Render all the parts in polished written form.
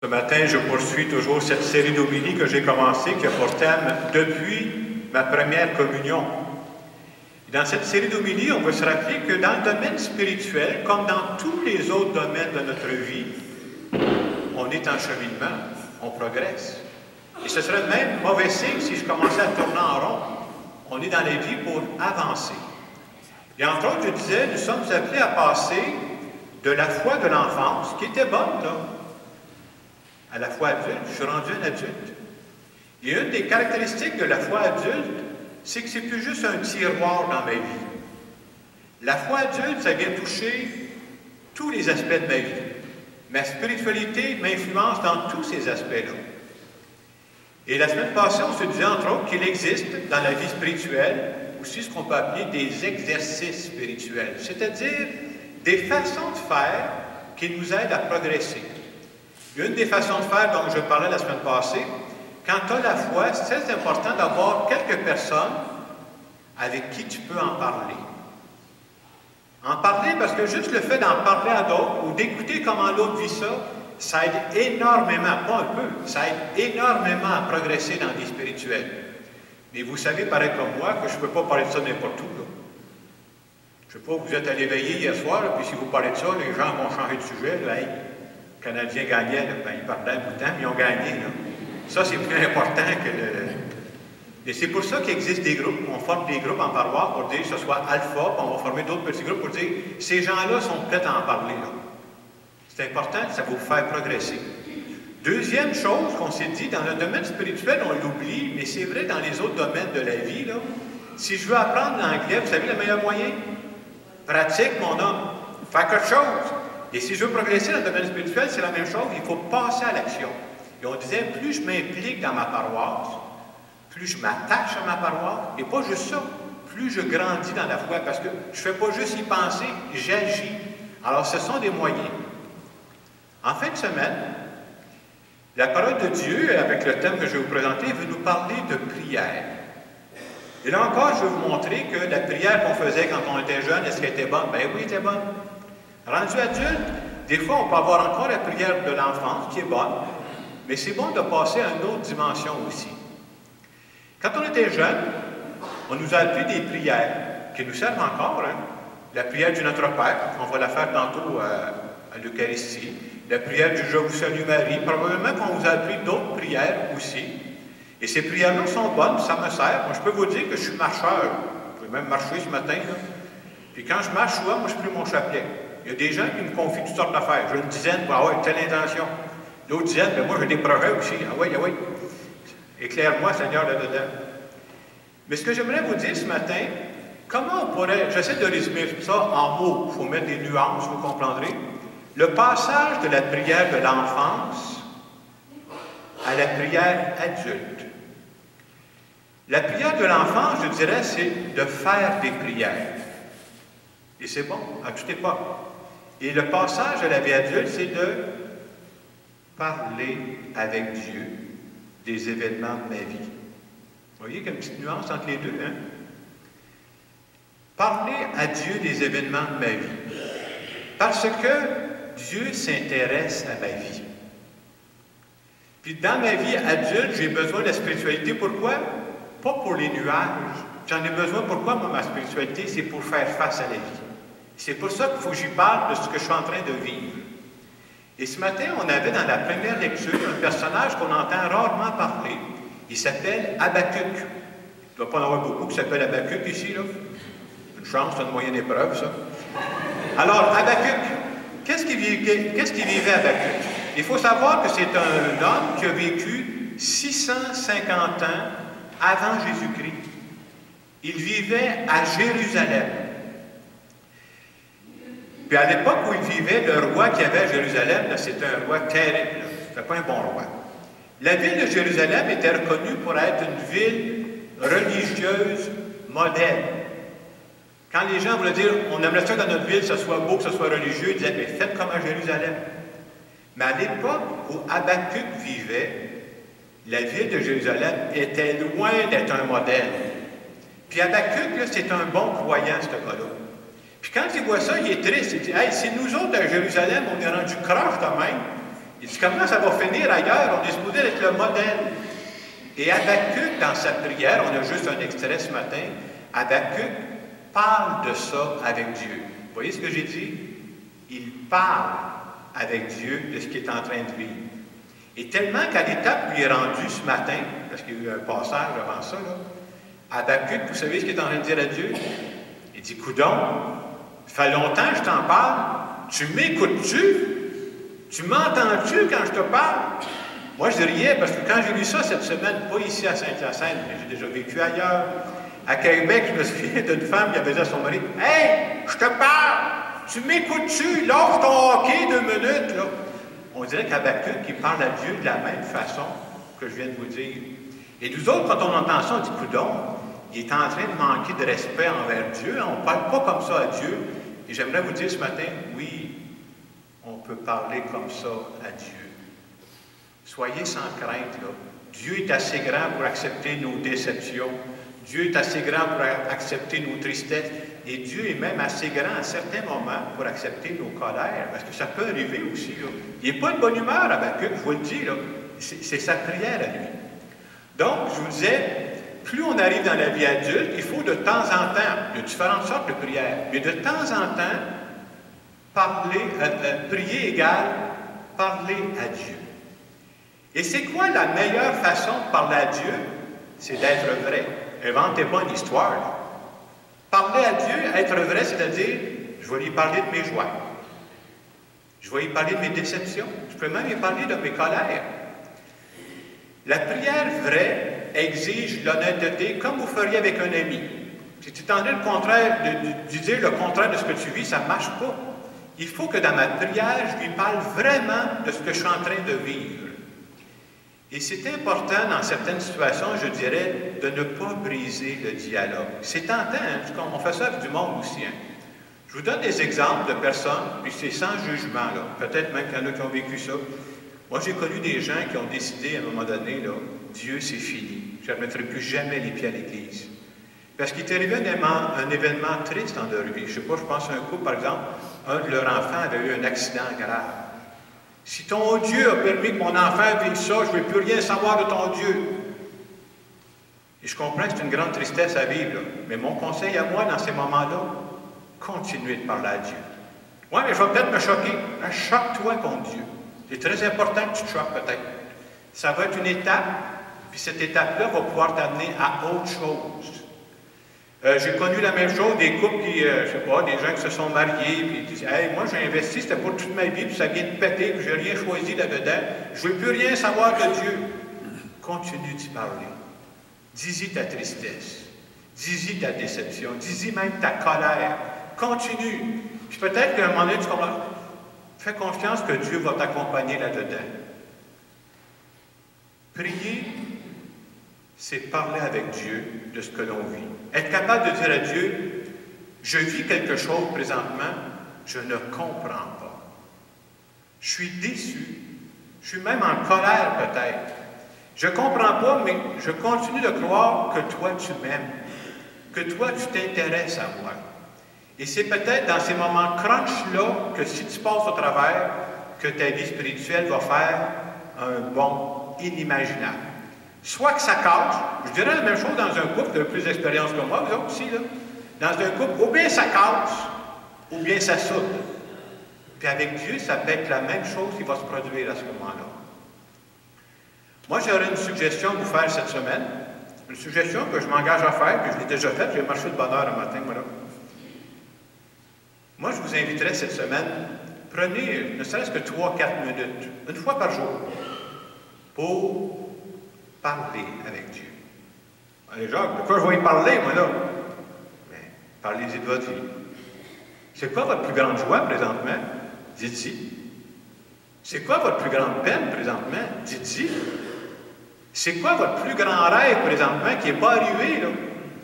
Ce matin, je poursuis toujours cette série d'homélies que j'ai commencée, qui a pour thème « Depuis ma première communion ». Dans cette série d'homélies, on va se rappeler que dans le domaine spirituel, comme dans tous les autres domaines de notre vie, on est en cheminement, on progresse. Et ce serait même mauvais signe si je commençais à tourner en rond. On est dans la vie pour avancer. Et entre autres, je disais, nous sommes appelés à passer de la foi de l'enfance, qui était bonne, là, à la foi adulte. Je suis rendu un adulte. Et une des caractéristiques de la foi adulte, c'est que c'est plus juste un tiroir dans ma vie. La foi adulte, ça vient toucher tous les aspects de ma vie. Ma spiritualité m'influence dans tous ces aspects-là. Et la semaine passée, on se disait, entre autres, qu'il existe dans la vie spirituelle aussi ce qu'on peut appeler des exercices spirituels, c'est-à-dire des façons de faire qui nous aident à progresser. Une des façons de faire dont je parlais la semaine passée, quand tu as la foi, c'est très important d'avoir quelques personnes avec qui tu peux en parler. En parler parce que juste le fait d'en parler à d'autres ou d'écouter comment l'autre vit ça, ça aide énormément, pas un peu, ça aide énormément à progresser dans la vie spirituelle. Mais vous savez, pareil comme moi, que je ne peux pas parler de ça n'importe où. Là. Je ne sais pas, vous êtes allé veiller hier soir, là, puis si vous parlez de ça, les gens vont changer de sujet. Là, hey, les Canadiens gagnaient, là, ben, ils parlaient un bout de temps, mais ils ont gagné. Là. Ça, c'est plus important que le... Et c'est pour ça qu'il existe des groupes. On forme des groupes en paroisse pour dire que ce soit alpha, puis on va former d'autres petits groupes pour dire ces gens-là sont prêts à en parler. C'est important, ça va vous faire progresser. Deuxième chose qu'on s'est dit, dans le domaine spirituel, on l'oublie, mais c'est vrai dans les autres domaines de la vie, là. Si je veux apprendre l'anglais, vous savez le meilleur moyen? Pratique, mon homme. Faire quelque chose. Et si je veux progresser dans le domaine spirituel, c'est la même chose, il faut passer à l'action. Et on disait, plus je m'implique dans ma paroisse, plus je m'attache à ma paroisse, et pas juste ça, plus je grandis dans la foi, parce que je ne fais pas juste y penser, j'agis. Alors, ce sont des moyens. En fin de semaine, la parole de Dieu, avec le thème que je vais vous présenter, veut nous parler de prière. Et là encore, je vais vous montrer que la prière qu'on faisait quand on était jeune, est-ce qu'elle était bonne? Ben oui, elle était bonne. Rendu adulte, des fois, on peut avoir encore la prière de l'enfance, qui est bonne, mais c'est bon de passer à une autre dimension aussi. Quand on était jeune, on nous a appris des prières qui nous servent encore. Hein? La prière du Notre Père, on va la faire tantôt à l'Eucharistie. La prière du Je vous salue Marie. Probablement qu'on vous a appris d'autres prières aussi. Et ces prières-là sont bonnes, ça me sert. Moi, je peux vous dire que je suis marcheur. Je peux même marcher ce matin. Là. Puis quand je marche souvent, moi, je prie mon chapelet. Il y a des gens qui me confient toutes sortes d'affaires. J'ai une dizaine pour avoir telle intention. L'autre dizaine, ben moi, j'ai des projets aussi. Ah oui, ah oui. Éclaire-moi, Seigneur, là-dedans. Mais ce que j'aimerais vous dire ce matin, comment on pourrait, j'essaie de résumer ça en mots, il faut mettre des nuances, vous comprendrez. Le passage de la prière de l'enfance à la prière adulte. La prière de l'enfance, je dirais, c'est de faire des prières. Et c'est bon, à toute époque. Et le passage à la vie adulte, c'est de parler avec Dieu des événements de ma vie. Vous voyez qu'il y a une petite nuance entre les deux, hein? Parler à Dieu des événements de ma vie. Parce que Dieu s'intéresse à ma vie. Puis dans ma vie adulte, j'ai besoin de la spiritualité. Pourquoi? Pas pour les nuages. J'en ai besoin. Pourquoi, moi, ma spiritualité? C'est pour faire face à la vie. C'est pour ça qu'il faut que j'y parle de ce que je suis en train de vivre. Et ce matin, on avait dans la première lecture un personnage qu'on entend rarement parler. Il s'appelle Habakkuk. Il ne doit pas en avoir beaucoup qui s'appellent Habakkuk ici, là. Une chance, c'est une moyenne épreuve, ça. Alors, Habakkuk, qu'est-ce qu'il vivait Habakkuk? Il faut savoir que c'est un homme qui a vécu 650 ans avant Jésus-Christ. Il vivait à Jérusalem. Puis à l'époque où il vivait, le roi qu'il y avait à Jérusalem, c'était un roi terrible. C'était pas un bon roi. La ville de Jérusalem était reconnue pour être une ville religieuse modèle. Quand les gens voulaient dire, on aimerait ça que dans notre ville, que ce soit beau, que ce soit religieux, ils disaient, mais faites comme à Jérusalem. Mais à l'époque où Habakkuk vivait, la ville de Jérusalem était loin d'être un modèle. Puis Habakkuk, c'est un bon croyant, ce gars-là. Puis quand il voit ça, il est triste. Il dit, hey, si nous autres à Jérusalem, on est rendu croche de même, Il dit, comment ça va finir ailleurs? On est supposé être le modèle. Et Habakkuk, dans sa prière, on a juste un extrait ce matin, Habakkuk parle de ça avec Dieu. Vous voyez ce que j'ai dit? Il parle avec Dieu de ce qu'il est en train de vivre. Et tellement qu'à l'étape où il est rendu ce matin, parce qu'il y a eu un passage avant ça, là, Habakkuk, vous savez ce qu'il est en train de dire à Dieu? Il dit, coudonc, ça fait longtemps que je t'en parle, tu m'écoutes-tu? Tu m'entends-tu quand je te parle? Moi, je riais parce que quand j'ai lu ça cette semaine, pas ici à Saint-Hyacinthe, mais j'ai déjà vécu ailleurs, à Québec, je me souviens d'une femme qui avait dit à son mari, « Hey, je te parle! Tu m'écoutes-tu? Lâche ton hockey 2 minutes, là! » On dirait qu'Habakkuk, il parle à Dieu de la même façon que je viens de vous dire. Et nous autres, quand on entend ça, on dit, coudonc, il est en train de manquer de respect envers Dieu. On ne parle pas comme ça à Dieu. Et j'aimerais vous dire ce matin, oui, on peut parler comme ça à Dieu. Soyez sans crainte, là. Dieu est assez grand pour accepter nos déceptions. Dieu est assez grand pour accepter nos tristesses. Et Dieu est même assez grand à certains moments pour accepter nos colères. Parce que ça peut arriver aussi, là. Il n'est pas de bonne humeur, Habakkuk, je vous le dis, là. C'est sa prière à lui. Donc, je vous disais, plus on arrive dans la vie adulte, il faut de temps en temps, il y a différentes sortes de prières, mais de temps en temps, prier égale parler à Dieu. Et c'est quoi la meilleure façon de parler à Dieu? C'est d'être vrai. Inventez pas une histoire, là. Parler à Dieu, être vrai, c'est-à-dire, je vais lui parler de mes joies. Je vais lui parler de mes déceptions. Je peux même lui parler de mes colères. La prière vraie exige l'honnêteté comme vous feriez avec un ami. Si tu t'en dis le contraire, de dire le contraire de ce que tu vis, ça ne marche pas. Il faut que dans ma prière, je lui parle vraiment de ce que je suis en train de vivre. Et c'est important dans certaines situations, je dirais, de ne pas briser le dialogue. C'est tentant, hein? On fait ça avec du monde aussi. Hein? Je vous donne des exemples de personnes, puis c'est sans jugement, là. Peut-être même qu'il y en a qui ont vécu ça. Moi, j'ai connu des gens qui ont décidé à un moment donné, là, Dieu, c'est fini. Je ne remettrai plus jamais les pieds à l'Église. Parce qu'il est arrivé un événement triste dans leur vie. Je ne sais pas, je pense à un couple, par exemple, un de leurs enfants avait eu un accident grave. Si ton Dieu a permis que mon enfant vive ça, je ne veux plus rien savoir de ton Dieu. Et je comprends que c'est une grande tristesse à vivre, là. Mais mon conseil à moi, dans ces moments-là, continuez de parler à Dieu. Oui, mais je vais peut-être me choquer. Choque-toi contre Dieu. C'est très important que tu te choques peut-être. Ça va être une étape, puis cette étape-là va pouvoir t'amener à autre chose. J'ai connu la même chose, des couples qui, je sais pas, des gens qui se sont mariés, puis qui disent, hey, moi j'ai investi, c'était pour toute ma vie, puis ça vient de péter, puis j'ai rien choisi là-dedans. Je ne veux plus rien savoir de Dieu. Continue d'y parler. Dis-y ta tristesse. Dis-y ta déception. Dis-y même ta colère. Continue. Puis peut-être qu'à un moment donné, tu comprends. Fais confiance que Dieu va t'accompagner là-dedans. Prier, c'est parler avec Dieu de ce que l'on vit. Être capable de dire à Dieu, je vis quelque chose présentement, je ne comprends pas. Je suis déçu. Je suis même en colère peut-être. Je ne comprends pas, mais je continue de croire que toi, tu m'aimes. Que toi, tu t'intéresses à moi. Et c'est peut-être dans ces moments crunch-là que si tu passes au travers, que ta vie spirituelle va faire un bond inimaginable. Soit que ça casse, je dirais la même chose dans un couple, vous avez plus d'expérience que moi, vous autres aussi, là. Dans un couple, ou bien ça casse, ou bien ça soude. Puis avec Dieu, ça peut être la même chose qui va se produire à ce moment-là. Moi, j'aurais une suggestion à vous faire cette semaine, une suggestion que je m'engage à faire, que je l'ai déjà faite, j'ai marché de bonne heure un matin, voilà. Moi, je vous inviterais cette semaine, prenez ne serait-ce que 3-4 minutes, une fois par jour, pour parler avec Dieu. Allez, Jacques, de quoi je vais y parler, moi, là? Mais parlez-y de votre vie. C'est quoi votre plus grande joie présentement? Dites-y. C'est quoi votre plus grande peine présentement? Dites-y. C'est quoi votre plus grand rêve présentement qui n'est pas arrivé, là?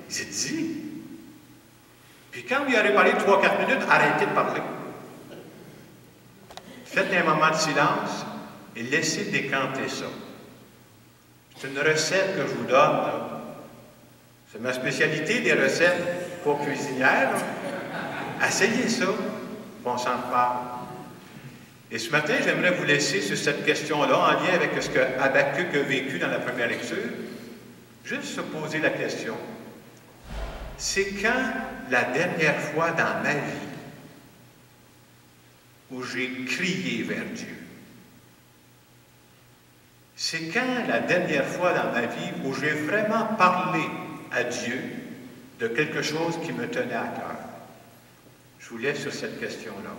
Dites-y. Puis quand vous y aurez parlé 3-4 minutes, arrêtez de parler. Faites un moment de silence et laissez décanter ça. C'est une recette que je vous donne, là. C'est ma spécialité, des recettes pour cuisinières, là. Essayez ça, on s'en parle. Et ce matin, j'aimerais vous laisser sur cette question-là, en lien avec ce que Habakkuk a vécu dans la première lecture, juste se poser la question, c'est quand la dernière fois dans ma vie où j'ai crié vers Dieu? C'est quand la dernière fois dans ma vie où j'ai vraiment parlé à Dieu de quelque chose qui me tenait à cœur? Je vous laisse sur cette question-là.